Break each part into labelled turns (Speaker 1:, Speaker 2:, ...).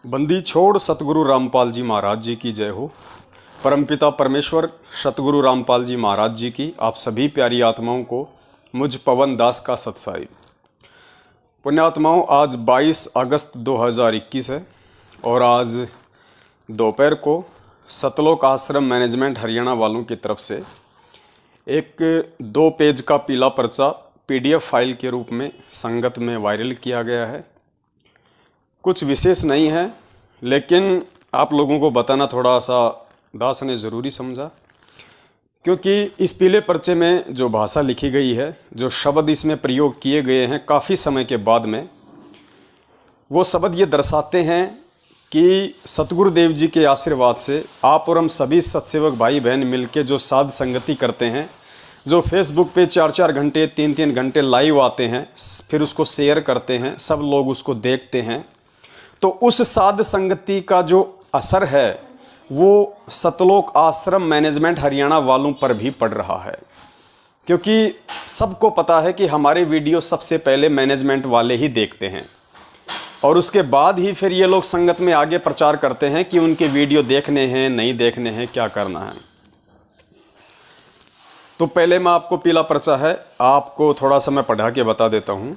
Speaker 1: बंदी छोड़ सतगुरु रामपाल जी महाराज जी की जय हो। परमपिता परमेश्वर सतगुरु रामपाल जी महाराज जी की आप सभी प्यारी आत्माओं को मुझ पवन दास का सत्साई। पुण्यात्माओं, आज 22 अगस्त 2021 है और आज दोपहर को सतलोक आश्रम मैनेजमेंट हरियाणा वालों की तरफ से एक 2 पेज का पीला पर्चा PDF फाइल के रूप में संगत में वायरल किया गया है। कुछ विशेष नहीं है, लेकिन आप लोगों को बताना थोड़ा सा दास ने ज़रूरी समझा, क्योंकि इस पीले पर्चे में जो भाषा लिखी गई है, जो शब्द इसमें प्रयोग किए गए हैं काफ़ी समय के बाद में, वो शब्द ये दर्शाते हैं कि सतगुरुदेव जी के आशीर्वाद से आप और हम सभी सत्सेवक भाई बहन मिलके जो साध संगति करते हैं, जो फेसबुक पे 4-4 घंटे 3-3 घंटे लाइव आते हैं, फिर उसको शेयर करते हैं, सब लोग उसको देखते हैं, तो उस साध संगति का जो असर है वो सतलोक आश्रम मैनेजमेंट हरियाणा वालों पर भी पड़ रहा है। क्योंकि सबको पता है कि हमारे वीडियो सबसे पहले मैनेजमेंट वाले ही देखते हैं और उसके बाद ही फिर ये लोग संगत में आगे प्रचार करते हैं कि उनके वीडियो देखने हैं नहीं देखने हैं, क्या करना है। तो पहले मैं आपको पीला पर्चा है, आपको थोड़ा सा मैं पढ़ा के बता देता हूँ।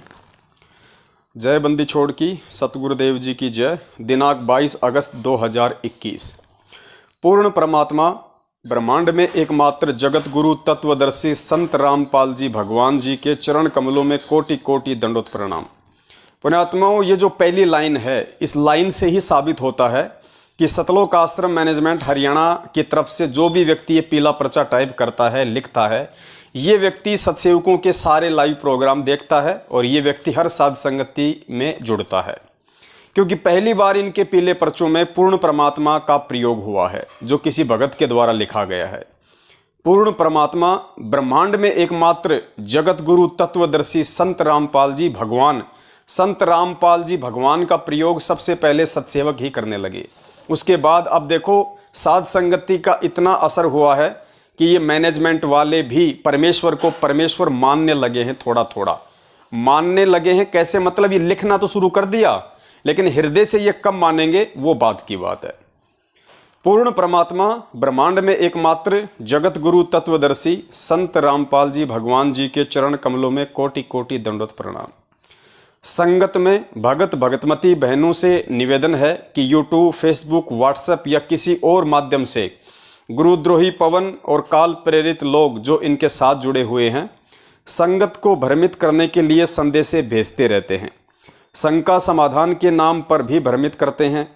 Speaker 1: जय बंदी छोड़ की सतगुरुदेव जी की जय। दिनांक 22 अगस्त 2021। पूर्ण परमात्मा ब्रह्मांड में एकमात्र जगत गुरु तत्वदर्शी संत रामपाल जी भगवान जी के चरण कमलों में कोटि कोटि दंडोत प्रणाम। पुण्यात्माओं, ये जो पहली लाइन है, इस लाइन से ही साबित होता है कि सतलोक आश्रम मैनेजमेंट हरियाणा की तरफ से जो भी व्यक्ति ये पीला पर्चा टाइप करता है, लिखता है, ये व्यक्ति सत्सेवकों के सारे लाइव प्रोग्राम देखता है और ये व्यक्ति हर साध संगति में जुड़ता है। क्योंकि पहली बार इनके पीले पर्चों में पूर्ण परमात्मा का प्रयोग हुआ है, जो किसी भगत के द्वारा लिखा गया है। पूर्ण परमात्मा ब्रह्मांड में एकमात्र जगत गुरु तत्वदर्शी संत रामपाल जी भगवान, संत रामपाल जी भगवान का प्रयोग सबसे पहले सत्सेवक ही करने लगे। उसके बाद अब देखो साध संगति का इतना असर हुआ है कि ये मैनेजमेंट वाले भी परमेश्वर को परमेश्वर मानने लगे हैं, थोड़ा थोड़ा मानने लगे हैं। कैसे? मतलब ये लिखना तो शुरू कर दिया, लेकिन हृदय से ये कब मानेंगे वो बात की बात है। पूर्ण परमात्मा ब्रह्मांड में एकमात्र जगत गुरु तत्वदर्शी संत रामपाल जी भगवान जी के चरण कमलों में कोटि कोटि दंडोत प्रणाम। संगत में भगत भगतमती बहनों से निवेदन है कि यूट्यूब, फेसबुक, व्हाट्सएप या किसी और माध्यम से गुरुद्रोही पवन और काल प्रेरित लोग जो इनके साथ जुड़े हुए हैं, संगत को भ्रमित करने के लिए संदेशे भेजते रहते हैं। शंका समाधान के नाम पर भी भ्रमित करते हैं।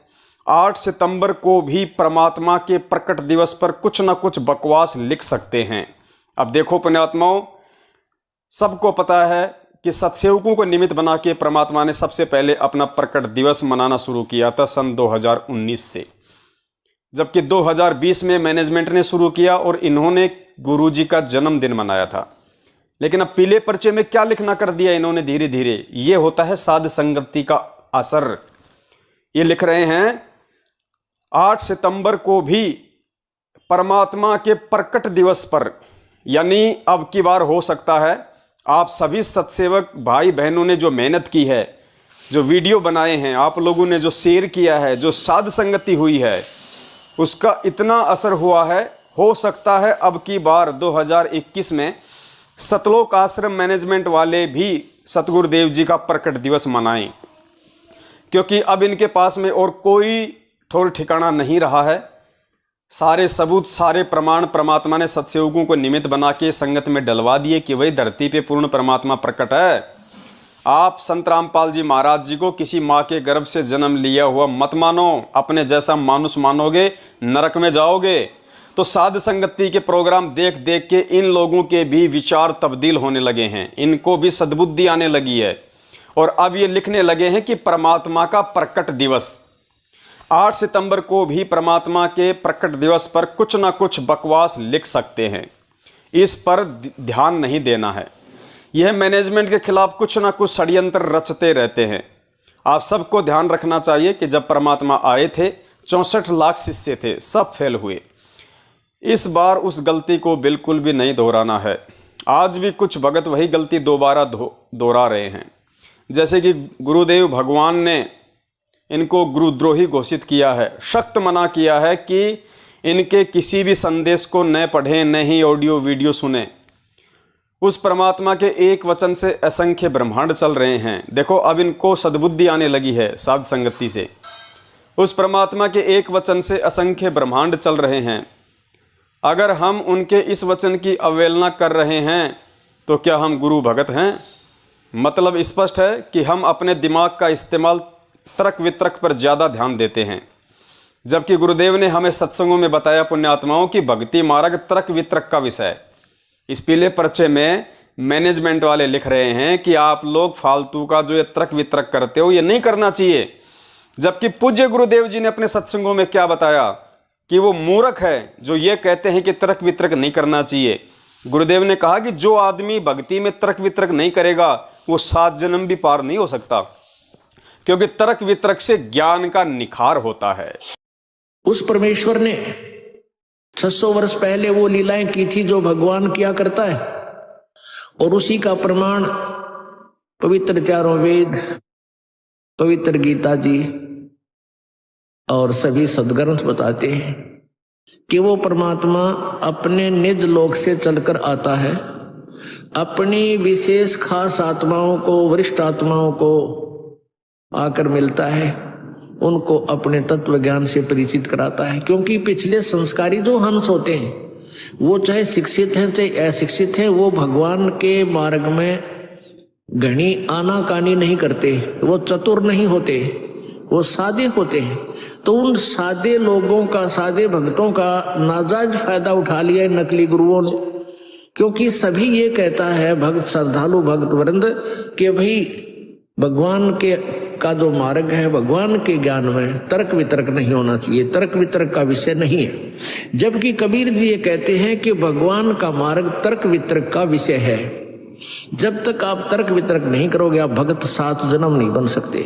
Speaker 1: 8 सितंबर को भी परमात्मा के प्रकट दिवस पर कुछ न कुछ बकवास लिख सकते हैं। अब देखो पुण्यात्माओं, सबको पता है कि सत्सेवकों को निमित्त बना के परमात्मा ने सबसे पहले अपना प्रकट दिवस मनाना शुरू किया था सन 2019 से, जबकि 2020 में मैनेजमेंट ने शुरू किया और इन्होंने गुरुजी का जन्मदिन मनाया था। लेकिन अब पीले पर्चे में क्या लिखना कर दिया इन्होंने धीरे धीरे, ये होता है साध संगति का असर। ये लिख रहे हैं 8 सितंबर को भी परमात्मा के प्रकट दिवस पर, यानी अब की बार हो सकता है आप सभी सत्सेवक भाई बहनों ने जो मेहनत की है, जो वीडियो बनाए हैं, आप लोगों ने जो शेयर किया है, जो साध संगति हुई है, उसका इतना असर हुआ है। हो सकता है अब की बार 2021 में सतलोक आश्रम मैनेजमेंट वाले भी सतगुरुदेव जी का प्रकट दिवस मनाएं, क्योंकि अब इनके पास में और कोई ठौर ठिकाना नहीं रहा है। सारे सबूत, सारे प्रमाण परमात्मा ने सत्सेवकों को निमित्त बना के संगत में डलवा दिए कि वही धरती पे पूर्ण परमात्मा प्रकट है। आप संत रामपाल जी महाराज जी को किसी माँ के गर्भ से जन्म लिया हुआ मत मानो, अपने जैसा मानुष मानोगे नरक में जाओगे। तो साध संगति के प्रोग्राम देख देख के इन लोगों के भी विचार तब्दील होने लगे हैं, इनको भी सद्बुद्धि आने लगी है और अब ये लिखने लगे हैं कि परमात्मा का प्रकट दिवस 8 सितंबर को भी परमात्मा के प्रकट दिवस पर कुछ ना कुछ बकवास लिख सकते हैं। इस पर ध्यान नहीं देना है। यह मैनेजमेंट के खिलाफ कुछ ना कुछ षड्यंत्र रचते रहते हैं। आप सबको ध्यान रखना चाहिए कि जब परमात्मा आए थे 64 लाख शिष्य थे, सब फेल हुए। इस बार उस गलती को बिल्कुल भी नहीं दोहराना है। आज भी कुछ भगत वही गलती दोबारा दोहरा रहे हैं। जैसे कि गुरुदेव भगवान ने इनको गुरुद्रोही घोषित किया है, सख्त मना किया है कि इनके किसी भी संदेश को न पढ़ें, न ही ऑडियो वीडियो सुने। उस परमात्मा के एक वचन से असंख्य ब्रह्मांड चल रहे हैं। देखो अब इनको सद्बुद्धि आने लगी है साध संगति से। उस परमात्मा के एक वचन से असंख्य ब्रह्मांड चल रहे हैं। अगर हम उनके इस वचन की अवहेलना कर रहे हैं तो क्या हम गुरु भगत हैं? मतलब स्पष्ट है कि हम अपने दिमाग का इस्तेमाल तर्क वितर्क पर ज़्यादा ध्यान देते हैं, जबकि गुरुदेव ने हमें सत्संगों में बताया पुण्यात्माओं की भक्ति मार्ग तर्क वितर्क का विषय है। इस पीले पर्चे में मैनेजमेंट वाले लिख रहे हैं कि आप लोग फालतू का जो ये तर्क वितर्क करते हो ये नहीं करना चाहिए, जबकि पूज्य गुरुदेव जी ने अपने सत्संगों में क्या बताया कि वो मूर्ख है जो ये कहते हैं कि तर्क वितर्क नहीं करना चाहिए। गुरुदेव ने कहा कि जो आदमी भक्ति में तर्क वितर्क नहीं करेगा वो 7 जन्म भी पार नहीं हो सकता, क्योंकि तर्क वितर्क से ज्ञान का निखार होता है।
Speaker 2: उस परमेश्वर ने 600 वर्ष पहले वो लीलाएं की थी जो भगवान किया करता है, और उसी का प्रमाण पवित्र चारों वेद, पवित्र गीता जी और सभी सदग्रंथ बताते हैं कि वो परमात्मा अपने निज लोक से चलकर आता है, अपनी विशेष खास आत्माओं को, वरिष्ठ आत्माओं को आकर मिलता है, उनको अपने तत्व ज्ञान से परिचित कराता है। क्योंकि पिछले संस्कारी जो हंस होते हैं वो चाहे शिक्षित हैं चाहे अशिक्षित हैं, वो भगवान के मार्ग में घनी आनाकानी नहीं करते, वो चतुर नहीं होते, वो सादे होते हैं। तो उन सादे लोगों का, सादे भक्तों का नाजायज फायदा उठा लिया नकली गुरुओं ने, क्योंकि सभी ये कहता है भक्त, श्रद्धालु भक्त वृंद कि भाई भगवान के का जो मार्ग है, भगवान के ज्ञान में तर्क वितर्क नहीं होना चाहिए, तर्क वितर्क का विषय नहीं है। जबकि कबीर जी ये कहते हैं कि भगवान का मार्ग तर्क वितर्क का विषय है। जब तक आप तर्क वितर्क नहीं करोगे आप भगत 7 जन्म नहीं बन सकते,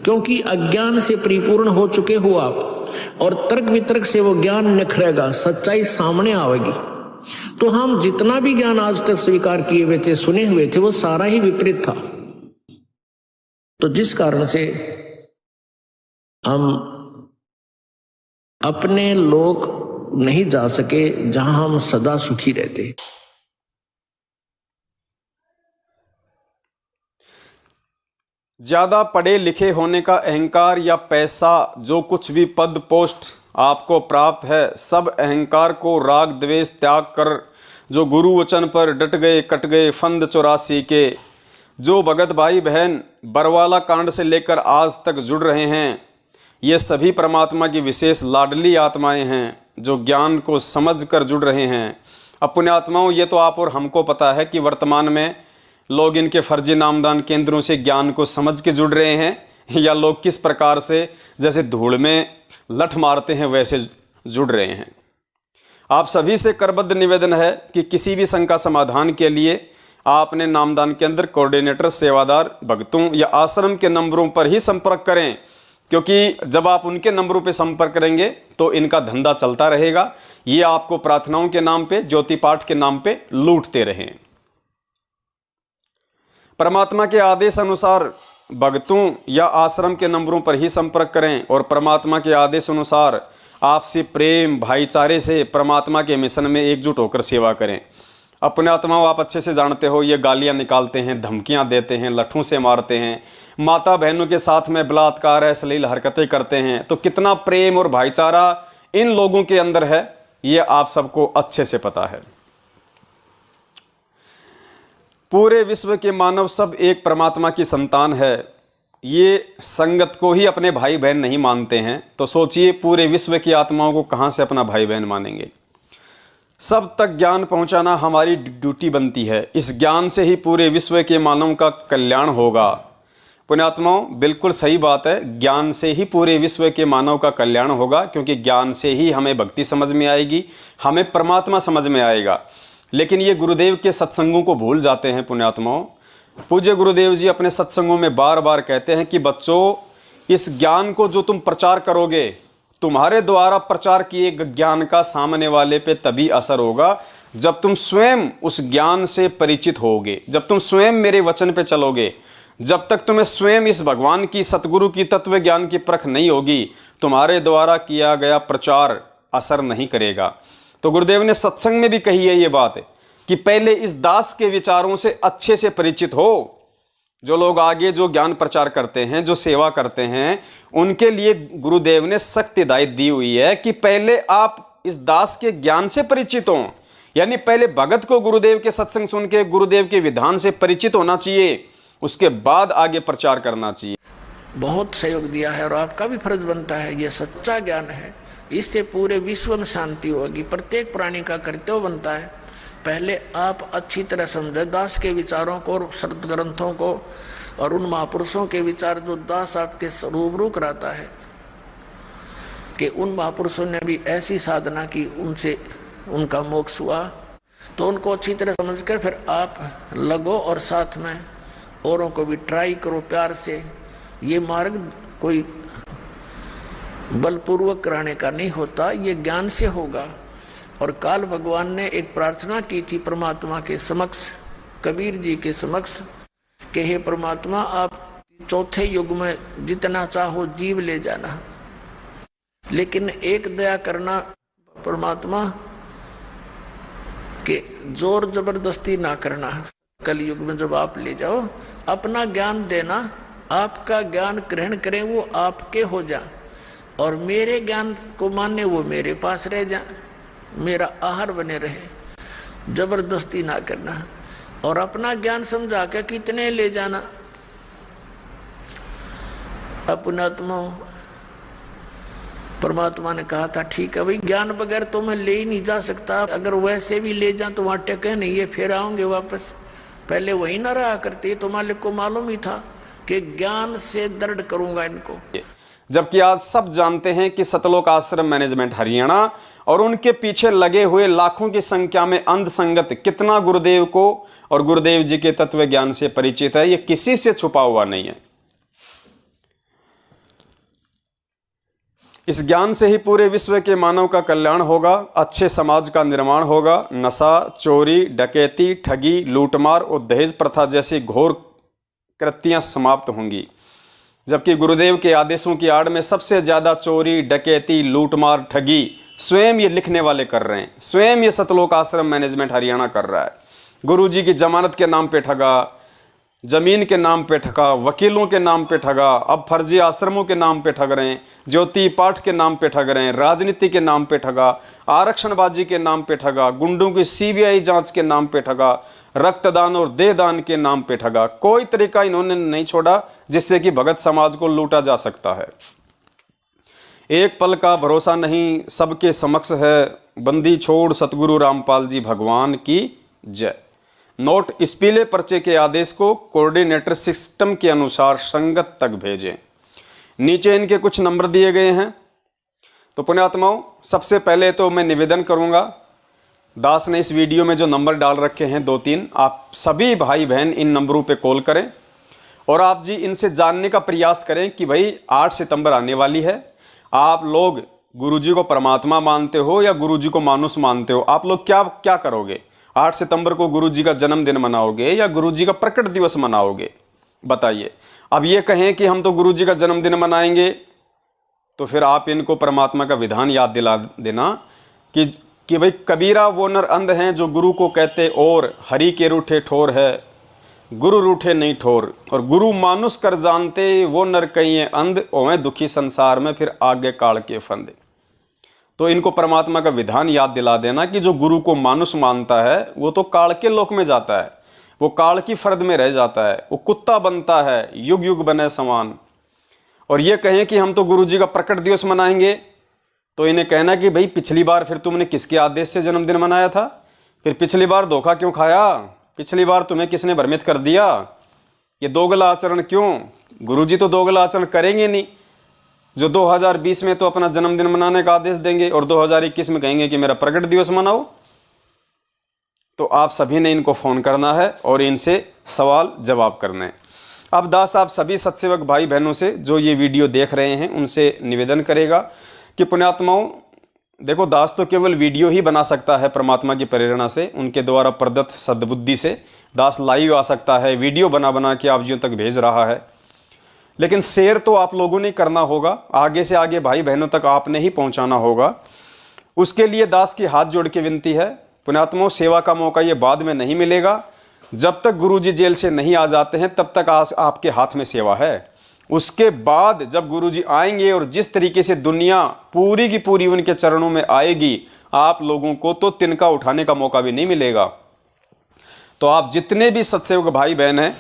Speaker 2: क्योंकि अज्ञान से परिपूर्ण हो चुके हो आप, और तर्क वितर्क से वो ज्ञान निखरेगा, सच्चाई सामने आएगी। तो हम जितना भी ज्ञान आज तक स्वीकार किए हुए थे, सुने हुए थे, वो सारा ही विपरीत था। तो जिस कारण से हम अपने लोक नहीं जा सके जहां हम सदा सुखी रहते।
Speaker 1: ज़्यादा पढ़े लिखे होने का अहंकार या पैसा, जो कुछ भी पद पोस्ट आपको प्राप्त है, सब अहंकार को राग द्वेष त्याग कर जो गुरु वचन पर डट गए, कट गए फंद 84 के, जो भगत भाई बहन बरवाला कांड से लेकर आज तक जुड़ रहे हैं, ये सभी परमात्मा की विशेष लाडली आत्माएं हैं जो ज्ञान को समझ कर जुड़ रहे हैं। अब पुण्यात्माओं, ये तो आप और हमको पता है कि वर्तमान में लोग इनके फर्जी नामदान केंद्रों से ज्ञान को समझ के जुड़ रहे हैं, या लोग किस प्रकार से जैसे धूल में लठ मारते हैं वैसे जुड़ रहे हैं। आप सभी से करबद्ध निवेदन है कि किसी भी शंका समाधान के लिए आपने नामदान के अंदर कोऑर्डिनेटर, सेवादार, भक्तों या आश्रम के नंबरों पर ही संपर्क करें, क्योंकि जब आप उनके नंबरों पर संपर्क करेंगे तो इनका धंधा चलता रहेगा। ये आपको प्रार्थनाओं के नाम पे, ज्योति पाठ के नाम पे लूटते रहें। परमात्मा के आदेश अनुसार भक्तों या आश्रम के नंबरों पर ही संपर्क करें और परमात्मा के आदेश अनुसार आपसी प्रेम भाईचारे से परमात्मा के मिशन में एकजुट होकर सेवा करें। अपने आत्माओं, आप अच्छे से जानते हो ये गालियां निकालते हैं, धमकियां देते हैं, लठों से मारते हैं, माता बहनों के साथ में बलात्कार, अश्लील हरकतें करते हैं, तो कितना प्रेम और भाईचारा इन लोगों के अंदर है ये आप सबको अच्छे से पता है। पूरे विश्व के मानव सब एक परमात्मा की संतान है, ये संगत को ही अपने भाई बहन नहीं मानते हैं, तो सोचिए पूरे विश्व की आत्माओं को कहाँ से अपना भाई बहन मानेंगे। सब तक ज्ञान पहुंचाना हमारी ड्यूटी बनती है। इस ज्ञान से ही पूरे विश्व के मानव का कल्याण होगा। पुण्यात्माओं, बिल्कुल सही बात है, ज्ञान से ही पूरे विश्व के मानव का कल्याण होगा, क्योंकि ज्ञान से ही हमें भक्ति समझ में आएगी, हमें परमात्मा समझ में आएगा। लेकिन ये गुरुदेव के सत्संगों को भूल जाते हैं पुण्यात्माओं। पूज्य गुरुदेव जी अपने सत्संगों में बार बार कहते हैं कि बच्चों, इस ज्ञान को जो तुम प्रचार करोगे, तुम्हारे द्वारा प्रचार किए ज्ञान का सामने वाले पे तभी असर होगा जब तुम स्वयं उस ज्ञान से परिचित होगे, जब तुम स्वयं मेरे वचन पे चलोगे, जब तक तुम्हें स्वयं इस भगवान की, सतगुरु की तत्व ज्ञान की परख नहीं होगी, तुम्हारे द्वारा किया गया प्रचार असर नहीं करेगा। तो गुरुदेव ने सत्संग में भी कही है ये बात कि पहले इस दास के विचारों से अच्छे से परिचित हो। जो लोग आगे जो ज्ञान प्रचार करते हैं, जो सेवा करते हैं, उनके लिए गुरुदेव ने सख्त हिदायत दी हुई है कि पहले आप इस दास के ज्ञान से परिचित हों। यानी पहले भगत को गुरुदेव के सत्संग सुन के, गुरुदेव के विधान से परिचित होना चाहिए, उसके बाद आगे प्रचार करना चाहिए।
Speaker 2: बहुत सहयोग दिया है और आपका भी फर्ज बनता है, ये सच्चा ज्ञान है, इससे पूरे विश्व में शांति होगी, प्रत्येक प्राणी का कर्तव्य बनता है। पहले आप अच्छी तरह समझे दास के विचारों को और शरद ग्रंथों को और उन महापुरुषों के विचार जो दास आपके रूबरू कराता है कि उन महापुरुषों ने भी ऐसी साधना की, उनसे उनका मोक्ष हुआ, तो उनको अच्छी तरह समझकर फिर आप लगो और साथ में औरों को भी ट्राई करो प्यार से। ये मार्ग कोई बलपूर्वक कराने का नहीं होता, ये ज्ञान से होगा। और काल भगवान ने एक प्रार्थना की थी परमात्मा के समक्ष, कबीर जी के समक्ष, कि हे परमात्मा आप चौथे युग में जितना चाहो जीव ले जाना, लेकिन एक दया करना परमात्मा कि जोर जबरदस्ती ना करना। कलयुग में जब आप ले जाओ, अपना ज्ञान देना, आपका ज्ञान ग्रहण करें, वो आपके हो जा, और मेरे ज्ञान को माने वो मेरे पास रह जा, मेरा आहार बने रहे, जबरदस्ती ना करना। और अपना ज्ञान समझा के कितने ले जाना। अपनात्मा परमात्मा ने कहा था ठीक है भाई, ज्ञान बगैर तो मैं ले ही नहीं जा सकता, अगर वैसे भी ले जा तो वहां टेके नहीं, ये फिर आऊंगे वापस, पहले वही ना रहा करते। तो मालिक को मालूम ही था कि ज्ञान से दृढ़ करूंगा इनको।
Speaker 1: जबकि आज सब जानते हैं कि सतलोक आश्रम मैनेजमेंट हरियाणा और उनके पीछे लगे हुए लाखों की संख्या में अंध संगत कितना गुरुदेव को और गुरुदेव जी के तत्व ज्ञान से परिचित है, ये किसी से छुपा हुआ नहीं है। इस ज्ञान से ही पूरे विश्व के मानव का कल्याण होगा, अच्छे समाज का निर्माण होगा, नशा, चोरी, डकैती, ठगी, लूटमार और दहेज प्रथा जैसी घोर कृतियां समाप्त होंगी। जबकि गुरुदेव के आदेशों की आड़ में सबसे ज्यादा चोरी, डकैती, लूटमार, ठगी स्वयं ये लिखने वाले कर रहे हैं, स्वयं ये सतलोक आश्रम मैनेजमेंट हरियाणा कर रहा है। गुरुजी की जमानत के नाम पे ठगा, जमीन के नाम पे ठगा, वकीलों के नाम पे ठगा, अब फर्जी आश्रमों के नाम पे ठग रहे हैं, ज्योति पाठ के नाम पे ठग रहे हैं, राजनीति के नाम पे ठगा, आरक्षणबाजी के नाम पे ठगा, गुंडों की सीबीआई जांच के नाम पे ठगा, रक्तदान और देहदान के नाम पे ठगा। कोई तरीका इन्होंने नहीं छोड़ा जिससे कि भगत समाज को लूटा जा सकता है। एक पल का भरोसा नहीं, सबके समक्ष है, बंदी छोड़ सतगुरु रामपाल जी भगवान की जय। नोट, इस पीले पर्चे के आदेश को कोऑर्डिनेटर सिस्टम के अनुसार संगत तक भेजें। नीचे इनके कुछ नंबर दिए गए हैं। तो पुण्यात्माओं, सबसे पहले तो मैं निवेदन करूंगा, दास ने इस वीडियो में जो नंबर डाल रखे हैं 2-3, आप सभी भाई बहन इन नंबरों पे कॉल करें और आप जी इनसे जानने का प्रयास करें कि भाई 8 सितंबर आने वाली है, आप लोग गुरुजी को परमात्मा मानते हो या गुरुजी को मानुष मानते हो? आप लोग क्या क्या करोगे? 8 सितंबर को गुरुजी का जन्मदिन मनाओगे या गुरुजी का प्रकट दिवस मनाओगे? बताइए। अब ये कहें कि हम तो गुरुजी का जन्मदिन मनाएंगे, तो फिर आप इनको परमात्मा का विधान याद दिला देना कि भाई कबीरा वो नर अंध हैं जो गुरु को कहते और हरि के रूठे ठोर है, गुरु रूठे नहीं ठोर, और गुरु मानुष कर जानते वो नर कहीं अंध ओए दुखी संसार में फिर आगे काल के फंदे। तो इनको परमात्मा का विधान याद दिला देना कि जो गुरु को मानुष मानता है वो तो काल के लोक में जाता है, वो काल की फर्द में रह जाता है, वो कुत्ता बनता है, युग युग बने समान। और ये कहें कि हम तो गुरु जी का प्रकट दिवस मनाएंगे, तो इन्हें कहना कि भाई पिछली बार फिर तुमने किसके आदेश से जन्मदिन मनाया था? फिर पिछली बार धोखा क्यों खाया? पिछली बार तुम्हें किसने भ्रमित कर दिया? ये दोगला आचरण क्यों? गुरुजी तो दोगला आचरण करेंगे नहीं, जो 2020 में तो अपना जन्मदिन मनाने का आदेश देंगे और 2021 में कहेंगे कि मेरा प्रकट दिवस मनाओ। तो आप सभी ने इनको फ़ोन करना है और इनसे सवाल जवाब करने हैं। अब दास आप सभी सत्सेवक भाई बहनों से जो ये वीडियो देख रहे हैं उनसे निवेदन करेगा कि पुण्यात्माओं, देखो दास तो केवल वीडियो ही बना सकता है परमात्मा की प्रेरणा से, उनके द्वारा प्रदत्त सद्बुद्धि से। दास लाइव आ सकता है, वीडियो बना बना के आप जियों तक भेज रहा है। लेकिन शेयर तो आप लोगों ने करना होगा, आगे से आगे भाई बहनों तक आपने ही पहुंचाना होगा। उसके लिए दास की हाथ जोड़ के विनती है, पुण्यात्माओं सेवा का मौका ये बाद में नहीं मिलेगा। जब तक गुरुजी जेल से नहीं आ जाते हैं तब तक आपके हाथ में सेवा है। उसके बाद जब गुरुजी आएंगे और जिस तरीके से दुनिया पूरी की पूरी उनके चरणों में आएगी, आप लोगों को तो तिनका उठाने का मौका भी नहीं मिलेगा। तो आप जितने भी सत्सेवक भाई बहन हैं,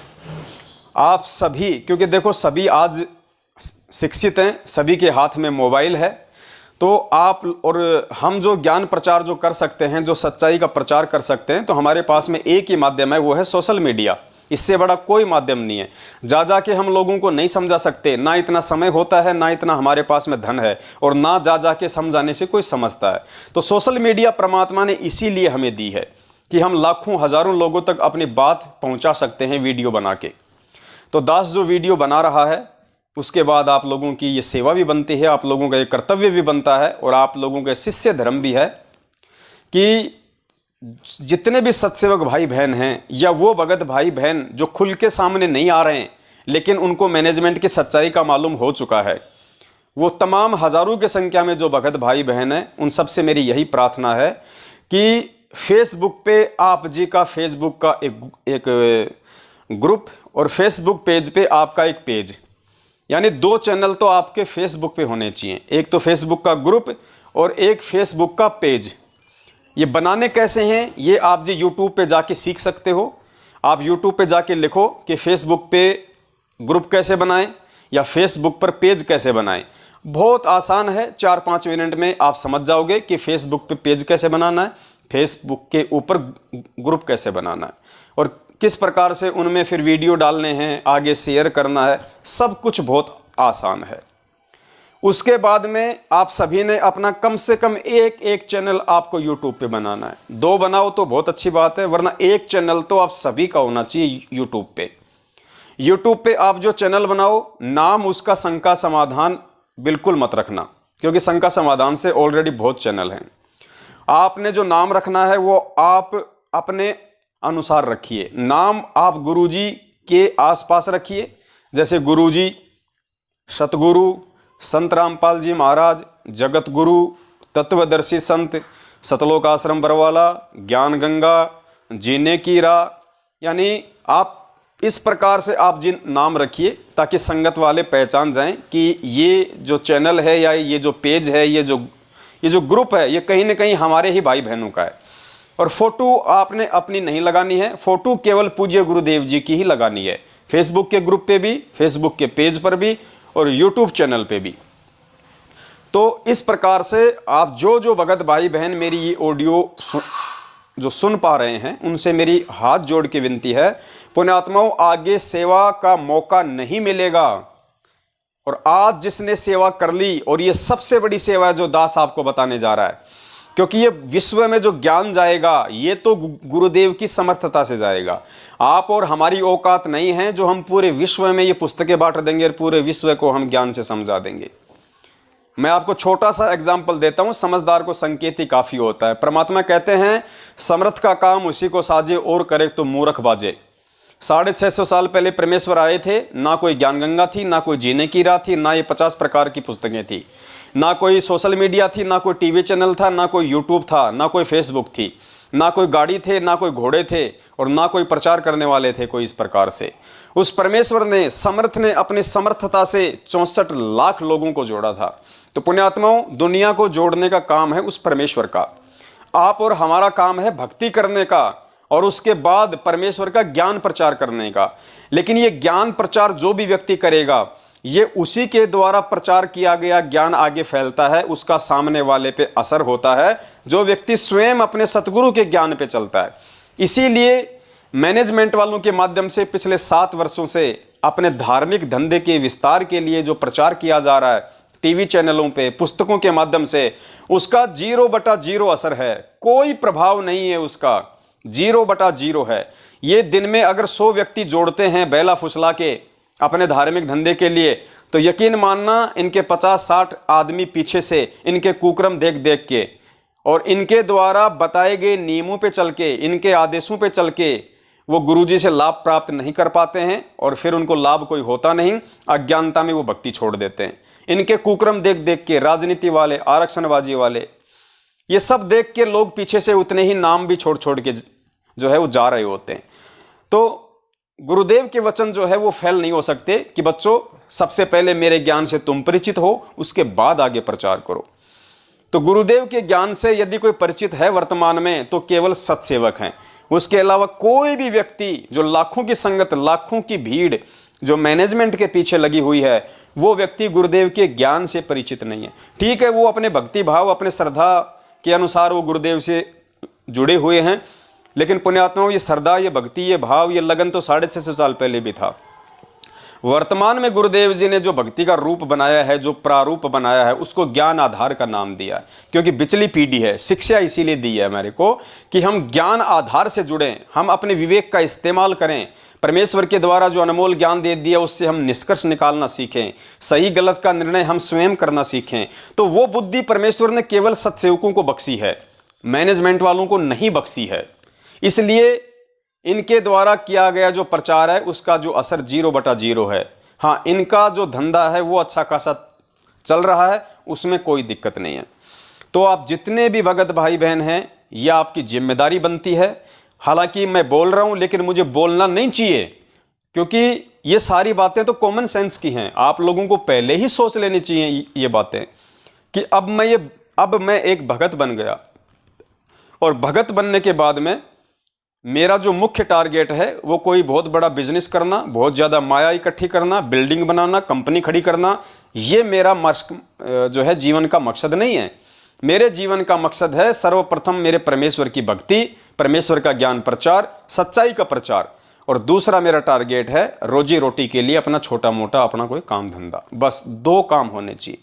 Speaker 1: आप सभी, क्योंकि देखो सभी आज शिक्षित हैं, सभी के हाथ में मोबाइल है, तो आप और हम जो ज्ञान प्रचार जो कर सकते हैं, जो सच्चाई का प्रचार कर सकते हैं, तो हमारे पास में एक ही माध्यम है, वो है सोशल मीडिया। इससे बड़ा कोई माध्यम नहीं है। जा के हम लोगों को नहीं समझा सकते, ना इतना समय होता है, ना इतना हमारे पास में धन है, और ना जा के समझाने से कोई समझता है। तो सोशल मीडिया परमात्मा ने इसीलिए हमें दी है कि हम लाखों हजारों लोगों तक अपनी बात पहुंचा सकते हैं वीडियो बना के। तो दास जो वीडियो बना रहा है, उसके बाद आप लोगों की ये सेवा भी बनती है, आप लोगों का ये कर्तव्य भी बनता है, और आप लोगों का शिष्य धर्म भी है कि जितने भी सत्सेवक भाई बहन हैं, या वो भगत भाई बहन जो खुल के सामने नहीं आ रहे हैं लेकिन उनको मैनेजमेंट की सच्चाई का मालूम हो चुका है, वो तमाम हजारों की संख्या में जो भगत भाई बहन हैं, उन सबसे मेरी यही प्रार्थना है कि फेसबुक पे आप जी का फेसबुक का एक ग्रुप और फेसबुक पेज पे आपका एक पेज, यानी 2 चैनल तो आपके फेसबुक पे होने चाहिए। एक तो फेसबुक का ग्रुप और एक फेसबुक का पेज। ये बनाने कैसे हैं, ये आप जी यूट्यूब पे जाके सीख सकते हो। आप यूट्यूब पे जाके लिखो कि फेसबुक पे ग्रुप कैसे बनाएं या फेसबुक पर पेज कैसे बनाएं। बहुत आसान है, 4-5 मिनट में आप समझ जाओगे कि फेसबुक पे पेज कैसे बनाना है, फेसबुक के ऊपर ग्रुप कैसे बनाना है, और किस प्रकार से उनमें फिर वीडियो डालने हैं, आगे शेयर करना है। सब कुछ बहुत आसान है। उसके बाद में आप सभी ने अपना कम से कम एक चैनल आपको यूट्यूब पे बनाना है। 2 बनाओ तो बहुत अच्छी बात है, वरना एक चैनल तो आप सभी का होना चाहिए यूट्यूब पे। यूट्यूब पे आप जो चैनल बनाओ, नाम उसका शंका समाधान बिल्कुल मत रखना, क्योंकि शंका समाधान से ऑलरेडी बहुत चैनल हैं। आपने जो नाम रखना है वो आप अपने अनुसार रखिए। नाम आप गुरुजी के आसपास रखिए, जैसे गुरुजी, सतगुरु, संत रामपाल जी महाराज, जगत गुरु, तत्वदर्शी संत, सतलोक आश्रम बरवाला, ज्ञान गंगा, जीने की राह, यानी आप इस प्रकार से आप जिन नाम रखिए ताकि संगत वाले पहचान जाएं कि ये जो चैनल है या ये जो पेज है, ये जो ग्रुप है, ये कहीं ना कहीं हमारे ही भाई बहनों का है। और फोटो आपने अपनी नहीं लगानी है, फोटो केवल पूज्य गुरुदेव जी की ही लगानी है। फेसबुक के ग्रुप पे भी, फेसबुक के पेज पर भी, और यूट्यूब चैनल पे भी। तो इस प्रकार से आप जो भगत भाई बहन मेरी ये ऑडियो जो सुन पा रहे हैं, उनसे मेरी हाथ जोड़ के विनती है, पुण्यात्माओं आगे सेवा का मौका नहीं मिलेगा। और आज जिसने सेवा कर ली, और ये सबसे बड़ी सेवा है जो दास आपको बताने जा रहा है, क्योंकि ये विश्व में जो ज्ञान जाएगा, ये तो गुरुदेव की समर्थता से जाएगा। आप और हमारी औकात नहीं है जो हम पूरे विश्व में ये पुस्तकें बांट देंगे और पूरे विश्व को हम ज्ञान से समझा देंगे। मैं आपको छोटा सा एग्जाम्पल देता हूं, समझदार को संकेत ही काफी होता है। परमात्मा कहते हैं, समर्थ का काम उसी को साजे और करे तो मूर्ख बाजे। 650 साल पहले परमेश्वर आए थे, ना कोई ज्ञान गंगा थी, ना कोई जीने की राह थी, ना ये 50 प्रकार की पुस्तकें थी, ना कोई सोशल मीडिया थी, ना कोई टीवी चैनल था, ना कोई यूट्यूब था, ना कोई फेसबुक थी, ना कोई गाड़ी थे, ना कोई घोड़े थे, और ना कोई प्रचार करने वाले थे कोई। इस प्रकार से उस परमेश्वर ने, समर्थ ने अपनी समर्थता से 64 लाख लोगों को जोड़ा था। तो पुण्यात्माओं, दुनिया को जोड़ने का काम है उस परमेश्वर का। आप और हमारा काम है भक्ति करने का, और उसके बाद परमेश्वर का ज्ञान प्रचार करने का। लेकिन ये ज्ञान प्रचार जो भी व्यक्ति करेगा, ये उसी के द्वारा प्रचार किया गया ज्ञान आगे फैलता है, उसका सामने वाले पे असर होता है, जो व्यक्ति स्वयं अपने सतगुरु के ज्ञान पे चलता है। इसीलिए मैनेजमेंट वालों के माध्यम से पिछले 7 वर्षों से अपने धार्मिक धंधे के विस्तार के लिए जो प्रचार किया जा रहा है टीवी चैनलों पे, पुस्तकों के माध्यम से, उसका 0/0 असर है। कोई प्रभाव नहीं है उसका, 0/0 है। ये दिन में अगर 100 व्यक्ति जोड़ते हैं बेला फुसला के अपने धार्मिक धंधे के लिए, तो यकीन मानना इनके 50-60 आदमी पीछे से इनके कुक्रम देख देख के और इनके द्वारा बताए गए नियमों पे चल के, इनके आदेशों पे चल के वो गुरुजी से लाभ प्राप्त नहीं कर पाते हैं और फिर उनको लाभ कोई होता नहीं, अज्ञानता में वो भक्ति छोड़ देते हैं। इनके कुक्रम देख देख के राजनीति वाले, आरक्षणबाजी वाले, ये सब देख के लोग पीछे से उतने ही नाम भी छोड़ छोड़ के जो है वो जा रहे होते हैं। तो गुरुदेव के वचन जो है वो फेल नहीं हो सकते कि बच्चों सबसे पहले मेरे ज्ञान से तुम परिचित हो, उसके बाद आगे प्रचार करो। तो गुरुदेव के ज्ञान से यदि कोई परिचित है वर्तमान में तो केवल सत्सेवक हैं। उसके अलावा कोई भी व्यक्ति जो लाखों की संगत, लाखों की भीड़ जो मैनेजमेंट के पीछे लगी हुई है, वो व्यक्ति गुरुदेव के ज्ञान से परिचित नहीं है। ठीक है, वो अपने भक्ति भाव, अपने श्रद्धा के अनुसार वो गुरुदेव से जुड़े हुए हैं, लेकिन पुण्यात्माओं ये श्रद्धा, ये भक्ति, ये भाव, ये लगन तो 650 साल पहले भी था। वर्तमान में गुरुदेव जी ने जो भक्ति का रूप बनाया है, जो प्रारूप बनाया है, उसको ज्ञान आधार का नाम दिया है, क्योंकि पिछली पीढ़ी है, शिक्षा इसीलिए दी है हमारे को कि हम ज्ञान आधार से जुड़ें, हम अपने विवेक का इस्तेमाल करें, परमेश्वर के द्वारा जो अनमोल ज्ञान दे दिया उससे हम निष्कर्ष निकालना सीखें, सही गलत का निर्णय हम स्वयं करना सीखें। तो वो बुद्धि परमेश्वर ने केवल सत्सेवकों को बख्शी है, मैनेजमेंट वालों को नहीं बख्शी है। इसलिए इनके द्वारा किया गया जो प्रचार है उसका जो असर 0/0 है। हाँ, इनका जो धंधा है वो अच्छा खासा चल रहा है, उसमें कोई दिक्कत नहीं है। तो आप जितने भी भगत भाई बहन हैं, यह आपकी जिम्मेदारी बनती है। हालांकि मैं बोल रहा हूं, लेकिन मुझे बोलना नहीं चाहिए, क्योंकि ये सारी बातें तो कॉमन सेंस की हैं। आप लोगों को पहले ही सोच लेनी चाहिए ये बातें कि अब मैं एक भगत बन गया, और भगत बनने के बाद में मेरा जो मुख्य टारगेट है वो कोई बहुत बड़ा बिजनेस करना, बहुत ज़्यादा माया इकट्ठी करना, बिल्डिंग बनाना, कंपनी खड़ी करना, ये मेरा जो है जीवन का मकसद नहीं है। मेरे जीवन का मकसद है सर्वप्रथम मेरे परमेश्वर की भक्ति, परमेश्वर का ज्ञान प्रचार, सच्चाई का प्रचार, और दूसरा मेरा टारगेट है रोजी रोटी के लिए अपना छोटा मोटा अपना कोई काम धंधा। बस 2 काम होने चाहिए।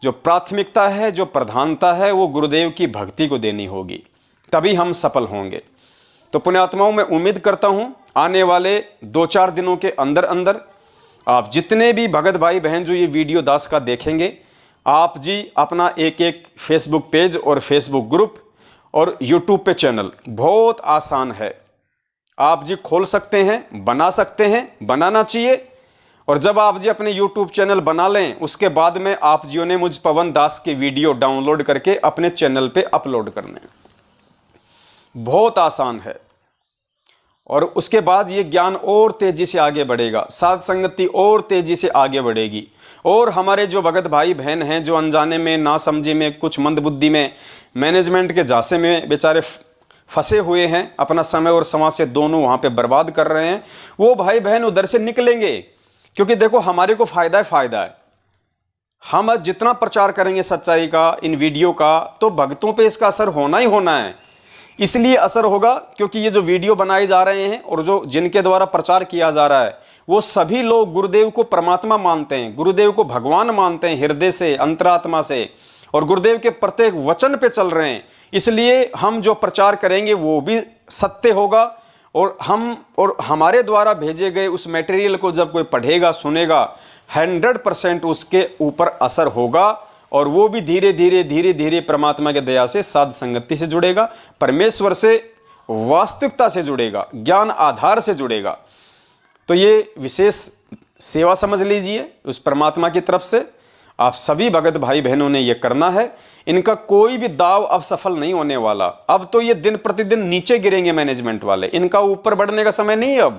Speaker 1: जो प्राथमिकता है, जो प्रधानता है, वो गुरुदेव की भक्ति को देनी होगी, तभी हम सफल होंगे। तो पुण्यात्माओं, मैं उम्मीद करता हूं आने वाले 2-4 दिनों के अंदर अंदर आप जितने भी भगत भाई बहन जो ये वीडियो दास का देखेंगे, आप जी अपना एक फेसबुक पेज और फेसबुक ग्रुप और यूट्यूब पे चैनल, बहुत आसान है, आप जी खोल सकते हैं, बना सकते हैं, बनाना चाहिए। और जब आप जी अपने यूट्यूब चैनल बना लें, उसके बाद में आप जियों ने मुझ पवन दास के वीडियो डाउनलोड करके अपने चैनल पे अपलोड करने, बहुत आसान है। और उसके बाद ये ज्ञान और तेजी से आगे बढ़ेगा, साध संगति और तेजी से आगे बढ़ेगी। और हमारे जो भगत भाई बहन हैं जो अनजाने में, ना समझे में, कुछ मंदबुद्धि में, मैनेजमेंट के झांसे में बेचारे फंसे हुए हैं, अपना समय और समाज से दोनों वहाँ पे बर्बाद कर रहे हैं, वो भाई बहन उधर से निकलेंगे। क्योंकि देखो, हमारे को फायदा है। हम जितना प्रचार करेंगे सच्चाई का, इन वीडियो का, तो भक्तों पे इसका असर होना ही होना है। इसलिए असर होगा क्योंकि ये जो वीडियो बनाए जा रहे हैं और जो जिनके द्वारा प्रचार किया जा रहा है, वो सभी लोग गुरुदेव को परमात्मा मानते हैं, गुरुदेव को भगवान मानते हैं, हृदय से, अंतरात्मा से, और गुरुदेव के प्रत्येक वचन पे चल रहे हैं। इसलिए हम जो प्रचार करेंगे वो भी सत्य होगा, और हमारे द्वारा भेजे गए उस मटेरियल को जब कोई पढ़ेगा, सुनेगा, 100% उसके ऊपर असर होगा, और वो भी धीरे धीरे परमात्मा के दया से साध संगति से जुड़ेगा, परमेश्वर से, वास्तविकता से जुड़ेगा, ज्ञान आधार से जुड़ेगा। तो ये विशेष सेवा समझ लीजिए उस परमात्मा की तरफ से। आप सभी भगत भाई बहनों ने ये करना है। इनका कोई भी दाव अब सफल नहीं होने वाला। अब तो ये दिन प्रतिदिन नीचे गिरेंगे मैनेजमेंट वाले, इनका ऊपर बढ़ने का समय नहीं है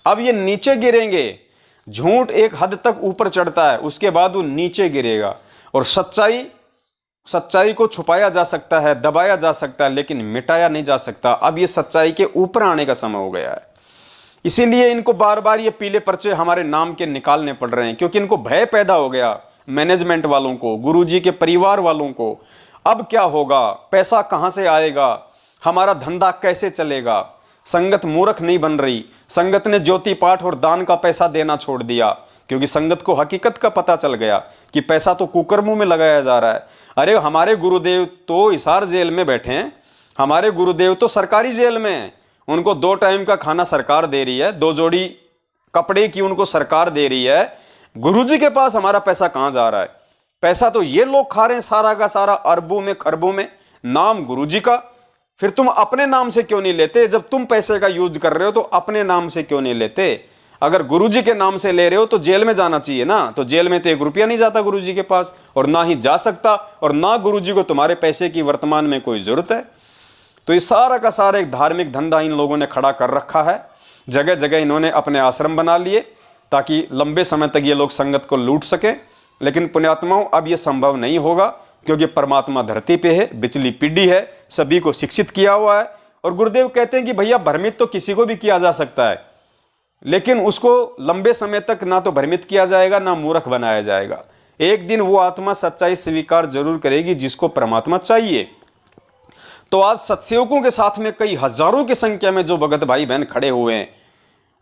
Speaker 1: अब ये नीचे गिरेंगे। झूठ एक हद तक ऊपर चढ़ता है, उसके बाद वो नीचे गिरेगा। और सच्चाई को छुपाया जा सकता है, दबाया जा सकता है, लेकिन मिटाया नहीं जा सकता। अब ये सच्चाई के ऊपर आने का समय हो गया है। इसीलिए इनको बार बार ये पीले पर्चे हमारे नाम के निकालने पड़ रहे हैं, क्योंकि इनको भय पैदा हो गया, मैनेजमेंट वालों को, गुरुजी के परिवार वालों को। अब क्या होगा, पैसा कहां से आएगा, हमारा धंधा कैसे चलेगा। संगत मूर्ख नहीं बन रही। संगत ने ज्योति पाठ और दान का पैसा देना छोड़ दिया, क्योंकि संगत को हकीकत का पता चल गया कि पैसा तो कुकर्मों में लगाया जा रहा है। अरे हमारे गुरुदेव तो हिसार जेल में बैठे हैं, हमारे गुरुदेव तो सरकारी जेल में हैं, उनको 2 टाइम का खाना सरकार दे रही है, 2 जोड़ी कपड़े की उनको सरकार दे रही है। गुरुजी के पास हमारा पैसा कहां जा रहा है? पैसा तो ये लोग खा रहे हैं सारा का सारा, अरबों में खरबों में, नाम गुरुजी का। फिर तुम अपने नाम से क्यों नहीं लेते? जब तुम पैसे का यूज कर रहे हो तो अपने नाम से क्यों नहीं लेते? अगर गुरुजी के नाम से ले रहे हो तो जेल में जाना चाहिए ना। तो जेल में तो 1 रुपया नहीं जाता गुरुजी के पास, और ना ही जा सकता, और ना गुरुजी को तुम्हारे पैसे की वर्तमान में कोई जरूरत है। तो ये सारा का सारा एक धार्मिक धंधा इन लोगों ने खड़ा कर रखा है। जगह जगह इन्होंने अपने आश्रम बना लिए ताकि लंबे समय तक ये लोग संगत को लूट सके। लेकिन पुण्यात्माओं, अब ये संभव नहीं होगा, क्योंकि परमात्मा धरती पे है, बिचली पीढ़ी है, सभी को शिक्षित किया हुआ है। और गुरुदेव कहते हैं कि भैया भ्रमित तो किसी को भी किया जा सकता है, लेकिन उसको लंबे समय तक ना तो भ्रमित किया जाएगा ना मूर्ख बनाया जाएगा। एक दिन वो आत्मा सच्चाई स्वीकार जरूर करेगी जिसको परमात्मा चाहिए। तो आज सत्सेवकों के साथ में कई हजारों की संख्या में जो भगत भाई बहन खड़े हुए हैं,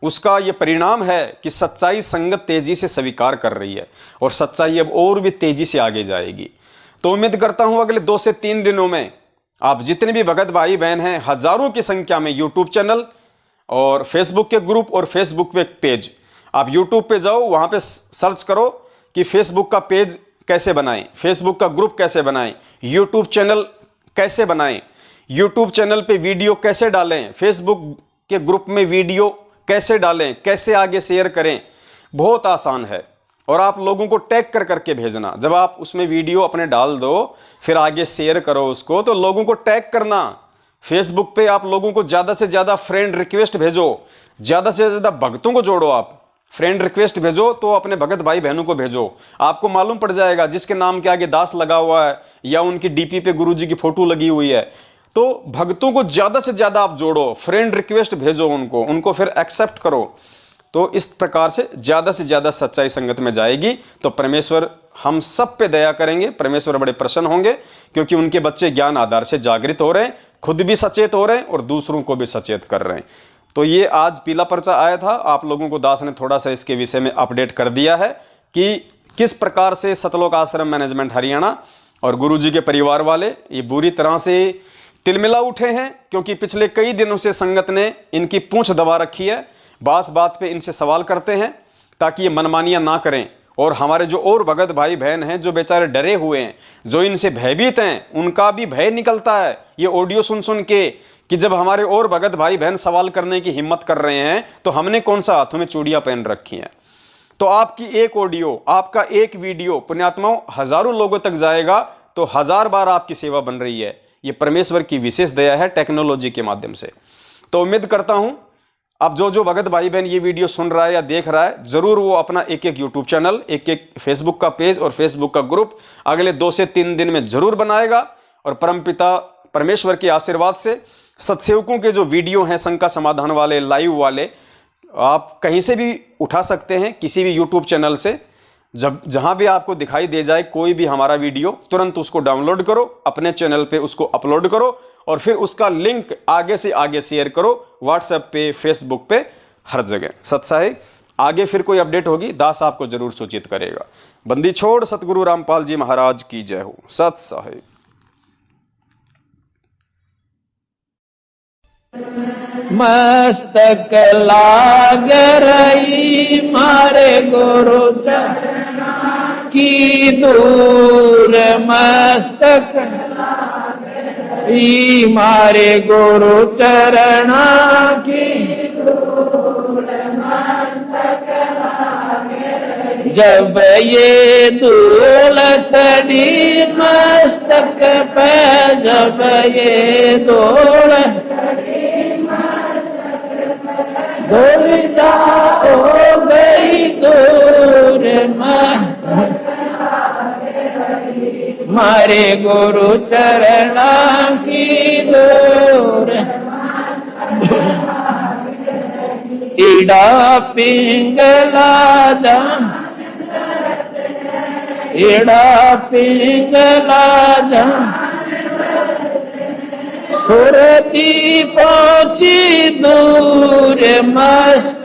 Speaker 1: उसका यह परिणाम है कि सच्चाई संगत तेजी से स्वीकार कर रही है, और सच्चाई अब और भी तेजी से आगे जाएगी। तो उम्मीद करता हूं अगले 2 से 3 दिनों में आप जितने भी भगत भाई बहन हैं, हजारों की संख्या में यूट्यूब चैनल और फेसबुक के ग्रुप और फेसबुक पे पेज, आप यूट्यूब पे जाओ, वहां पे सर्च करो कि फेसबुक का पेज कैसे बनाएं, फेसबुक का ग्रुप कैसे बनाएं, यूट्यूब चैनल कैसे बनाएं, यूट्यूब चैनल पे वीडियो कैसे डालें, फेसबुक के ग्रुप में वीडियो कैसे डालें, कैसे आगे शेयर करें। बहुत आसान है। और आप लोगों को टैग कर करके भेजना। जब आप उसमें वीडियो अपने डाल दो, फिर आगे शेयर करो उसको, तो लोगों को टैग करना। फेसबुक पे आप लोगों को ज्यादा से ज्यादा फ्रेंड रिक्वेस्ट भेजो, ज्यादा से ज्यादा भक्तों को जोड़ो। आप फ्रेंड रिक्वेस्ट भेजो तो अपने भगत भाई बहनों को भेजो। आपको मालूम पड़ जाएगा जिसके नाम के आगे दास लगा हुआ है या उनकी डीपी पे गुरुजी की फोटो लगी हुई है, तो भक्तों को ज्यादा से ज्यादा आप जोड़ो, फ्रेंड रिक्वेस्ट भेजो उनको फिर एक्सेप्ट करो। तो इस प्रकार से ज्यादा सच्चाई संगत में जाएगी, तो परमेश्वर हम सब पे दया करेंगे। परमेश्वर बड़े प्रसन्न होंगे, क्योंकि उनके बच्चे ज्ञान आधार से जागृत हो रहे हैं, खुद भी सचेत हो रहे हैं और दूसरों को भी सचेत कर रहे हैं। तो ये आज पीला पर्चा आया था, आप लोगों को दास ने थोड़ा सा इसके विषय में अपडेट कर दिया है कि किस प्रकार से सतलोक आश्रम मैनेजमेंट हरियाणा और गुरुजी के परिवार वाले ये बुरी तरह से तिलमिला उठे हैं, क्योंकि पिछले कई दिनों से संगत ने इनकी पूंछ दबा रखी है। बात बात पे इनसे सवाल करते हैं ताकि ये मनमानियां ना करें। और हमारे जो और भगत भाई बहन हैं जो बेचारे डरे हुए हैं, जो इनसे भयभीत हैं, उनका भी भय निकलता है ये ऑडियो सुन सुन के, कि जब हमारे और भगत भाई बहन सवाल करने की हिम्मत कर रहे हैं तो हमने कौन सा हाथों में चूड़ियां पहन रखी हैं। तो आपकी एक ऑडियो, आपका एक वीडियो पुण्यात्माओं हजारों लोगों तक जाएगा, तो 1000 बार आपकी सेवा बन रही है। ये परमेश्वर की विशेष दया है टेक्नोलॉजी के माध्यम से। तो उम्मीद करता हूं अब जो भगत भाई बहन ये वीडियो सुन रहा है या देख रहा है, जरूर वो अपना एक यूट्यूब चैनल, एक फेसबुक का पेज और फेसबुक का ग्रुप अगले 2 से 3 दिन में जरूर बनाएगा। और परमपिता परमेश्वर के आशीर्वाद से सत्सेवकों के जो वीडियो हैं शंका समाधान वाले, लाइव वाले, आप कहीं से भी उठा सकते हैं, किसी भी यूट्यूब चैनल से। जब जहां भी आपको दिखाई दे जाए कोई भी हमारा वीडियो, तुरंत उसको डाउनलोड करो, अपने चैनल पे उसको अपलोड करो और फिर उसका लिंक आगे से आगे शेयर करो, व्हाट्सएप पे, फेसबुक पे, हर जगह। सत्साहिब आगे फिर कोई अपडेट होगी, दास आपको जरूर सूचित करेगा। बंदी छोड़ सतगुरु रामपाल जी महाराज की जय हो। सत्साहिब।
Speaker 2: मस्तक लाग रही मारे गुरु चरण की दूर, मस्तक मारे गुरु चरण की दूर, मस्तक जब ये धूल चढ़ी मस्तक पे, जब ये धूल धूलिया हो गई दूर, मारे गुरु चरण की दूर, इड़ा पिंगला दम, इड़ा पिंगला दम, सुरती पहुंची दूर, मस्त